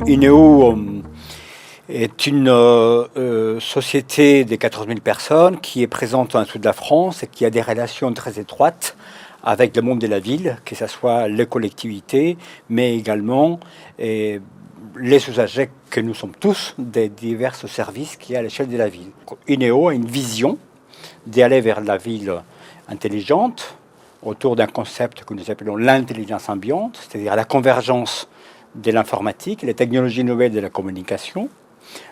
INEO est une société de 14 000 personnes qui est présente dans toute la France et qui a des relations très étroites avec le monde de la ville, que ce soit les collectivités, mais également les usagers que nous sommes tous des divers services qu'il y a à l'échelle de la ville. INEO a une vision d'aller vers la ville intelligente autour d'un concept que nous appelons l'intelligence ambiante, c'est-à-dire la convergence de l'informatique, les technologies nouvelles de la communication,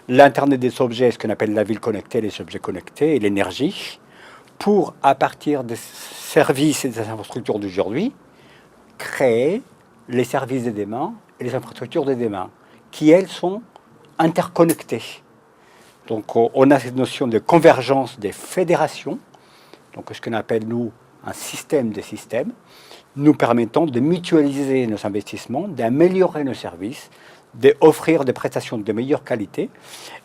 l'Internet des objets, ce qu'on appelle la ville connectée, les objets connectés et l'énergie, pour, à partir des services et des infrastructures d'aujourd'hui, créer les services de demain et les infrastructures de demain, qui, elles, sont interconnectées. Donc, on a cette notion de convergence des fédérations, donc ce qu'on appelle, nous, un système des systèmes, nous permettant de mutualiser nos investissements, d'améliorer nos services, d'offrir des prestations de meilleure qualité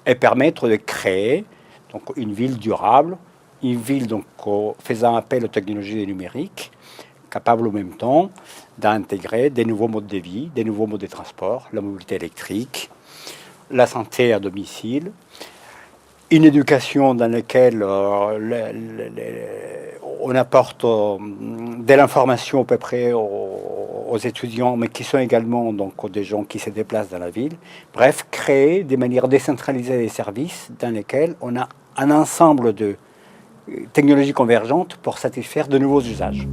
et permettre de créer donc, une ville durable, une ville donc, faisant appel aux technologies numériques, capable en même temps d'intégrer des nouveaux modes de vie, des nouveaux modes de transport, la mobilité électrique, la santé à domicile, une éducation dans laquelle on apporte de l'information à peu près aux étudiants, mais qui sont également donc, des gens qui se déplacent dans la ville. Bref, créer de manière décentralisée des services dans lesquels on a un ensemble de technologies convergentes pour satisfaire de nouveaux usages.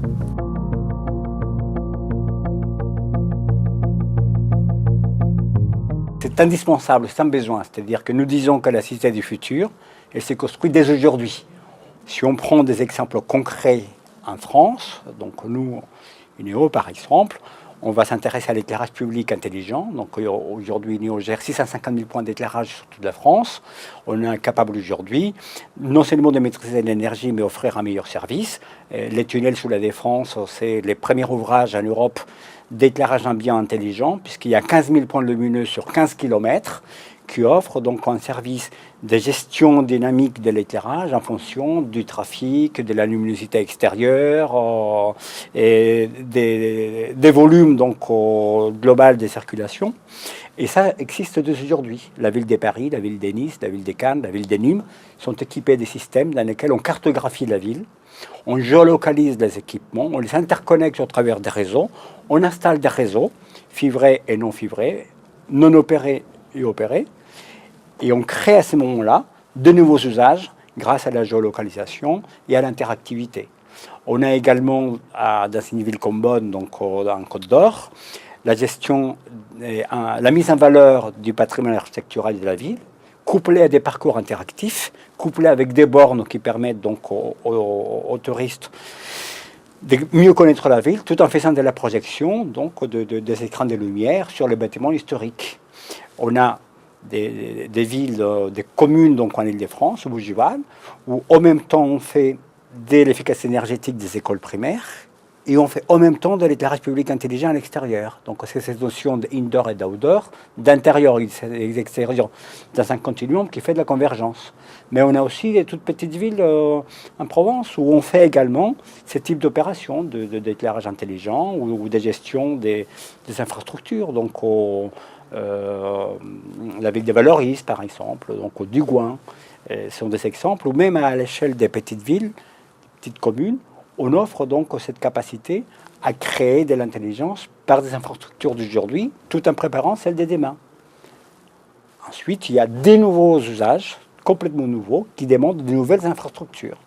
C'est indispensable, c'est un besoin. C'est-à-dire que nous disons que la cité du futur, elle s'est construite dès aujourd'hui. Si on prend des exemples concrets en France, donc nous, INEO par exemple, on va s'intéresser à l'éclairage public intelligent. Donc aujourd'hui, INEO gère 650 000 points d'éclairage sur toute la France. On est capable aujourd'hui non seulement de maîtriser l'énergie, mais offrir un meilleur service. Les tunnels sous la Défense, c'est les premiers ouvrages en Europe d'éclairage ambiant intelligent, puisqu'il y a 15 000 points lumineux sur 15 km qui offrent donc un service de gestion dynamique de l'éclairage en fonction du trafic, de la luminosité extérieure et des volumes donc, global des circulations. Et ça existe dès aujourd'hui. La ville de Paris, la ville de Nice, la ville de Cannes, la ville de Nîmes sont équipées de systèmes dans lesquels on cartographie la ville, on géolocalise les équipements, on les interconnecte au travers des réseaux, on installe des réseaux, fibrés et non fibrés, non opérés et opérés, et on crée à ce moment-là de nouveaux usages grâce à la géolocalisation et à l'interactivité. On a également, dans une ville comme Bonn, donc en Côte d'Or, la gestion, la mise en valeur du patrimoine architectural de la ville, couplé à des parcours interactifs, couplé avec des bornes qui permettent donc aux touristes de mieux connaître la ville, tout en faisant de la projection donc des écrans de lumière sur les bâtiments historiques. On a des villes, des communes donc en Île-de-France, au Bougival, où en même temps on fait de l'efficacité énergétique des écoles primaires et on fait en même temps de l'éclairage public intelligent à l'extérieur. Donc c'est cette notion d'indoor et d'outdoor, d'intérieur et d'extérieur dans un continuum qui fait de la convergence. Mais on a aussi des toutes petites villes en Provence où on fait également ce type d'opérations d'éclairage intelligent ou de gestion des infrastructures. Donc la ville de Valoris, par exemple, donc au Dugouin, sont des exemples, ou même à l'échelle des petites villes, petites communes, on offre donc cette capacité à créer de l'intelligence par des infrastructures d'aujourd'hui, tout en préparant celles de demain. Ensuite, il y a des nouveaux usages, complètement nouveaux, qui demandent de nouvelles infrastructures.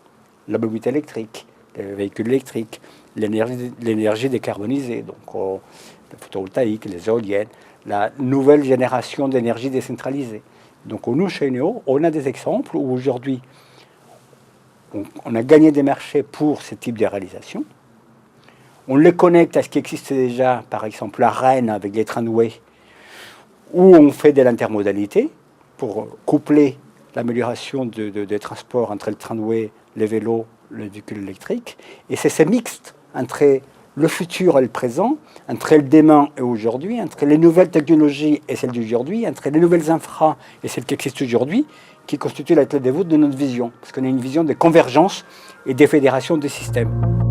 La mobilité électrique, les véhicules électriques, l'énergie décarbonisée, donc le photovoltaïque, les éoliennes, la nouvelle génération d'énergie décentralisée. Donc nous, chez INEO, on a des exemples où aujourd'hui, on a gagné des marchés pour ce type de réalisation. On les connecte à ce qui existe déjà, par exemple à Rennes avec les tramways, où on fait de l'intermodalité pour coupler l'amélioration des transports entre le tramway, les vélos, le véhicule électrique. Et c'est ce mixte entre le futur et le présent, entre le demain et aujourd'hui, entre les nouvelles technologies et celles d'aujourd'hui, entre les nouvelles infra et celles qui existent aujourd'hui, qui constituent la clé de voûte de notre vision. Parce qu'on a une vision de convergence et de fédération des systèmes.